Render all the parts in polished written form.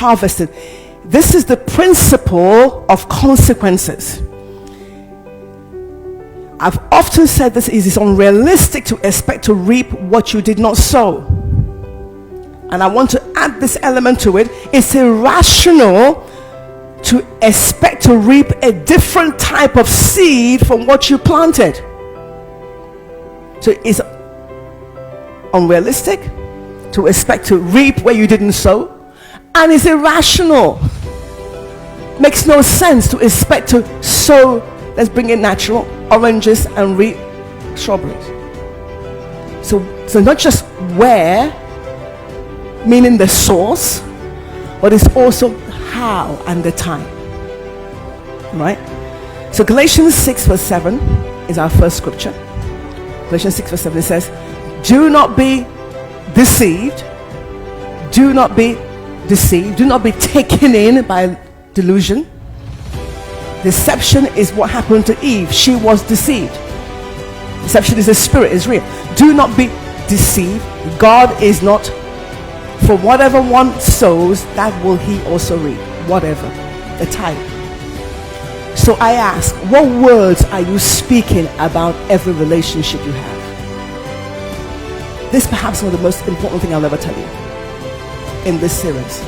harvested. This is the principle of consequences. I've often said this is unrealistic to expect to reap what you did not sow. And I want to add this element to it. It's irrational to expect to reap a different type of seed from what you planted. So it's unrealistic to expect to reap where you didn't sow, and it's irrational. Makes no sense to expect to sow, let's bring it natural, oranges and reap strawberries. So not just where, meaning the source, but it's also how and the time. Right? So Galatians 6 verse 7 is our first scripture. Galatians 6 verse 7, it says, do not be deceived. Do not be deceived. Do not be taken in by delusion. Deception is what happened to Eve. She was deceived. Deception is a spirit, is real. Do not be deceived. God is not, for whatever one sows, that will he also reap. Whatever the type. So I ask, what words are you speaking about every relationship you have? This perhaps one of the most important things I'll ever tell you in this series.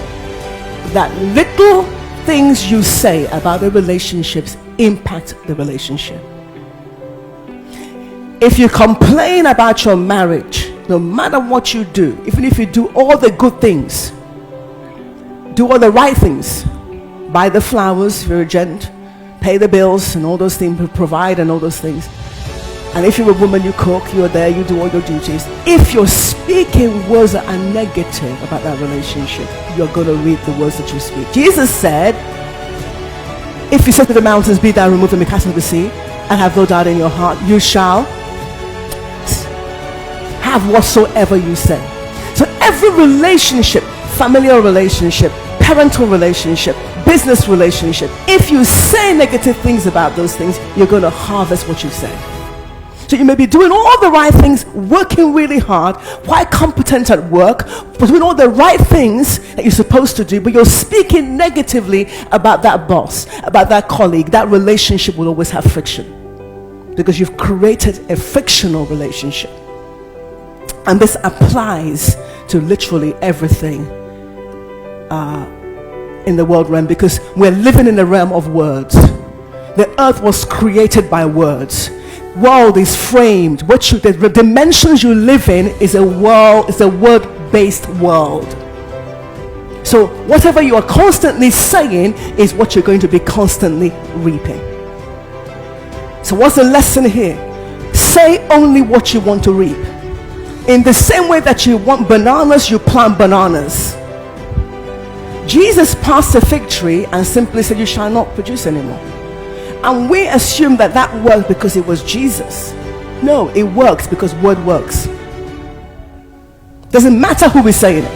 That little things you say about the relationships impact the relationship. If you complain about your marriage, no matter what you do, even if you do all the good things, do all the right things, buy the flowers, if you're a gent, pay the bills and all those things, provide and all those things, and if you're a woman, you cook, you're there, you do all your duties. If you're speaking words that are negative about that relationship, you're going to reap the words that you speak. Jesus said, if you say to the mountains, be thou removed and be cast into the sea, and have no doubt in your heart, you shall have whatsoever you say. So every relationship, familial relationship, parental relationship, business relationship, if you say negative things about those things, you're going to harvest what you say. So you may be doing all the right things, working really hard, quite competent at work, doing all the right things that you're supposed to do, but you're speaking negatively about that boss, about that colleague. That relationship will always have friction because you've created a fictional relationship. And this applies to literally everything in the world realm, because we're living in the realm of words. The earth was created by words. World is framed. The dimensions you live in is a world, is a word-based world. So whatever you are constantly saying is what you're going to be constantly reaping. So what's the lesson here? Say only what you want to reap. In the same way that you want bananas, you plant bananas. Jesus passed a fig tree and simply said, you shall not produce anymore. And we assume that that worked because it was Jesus. No, it works because word works. Doesn't matter who is saying it.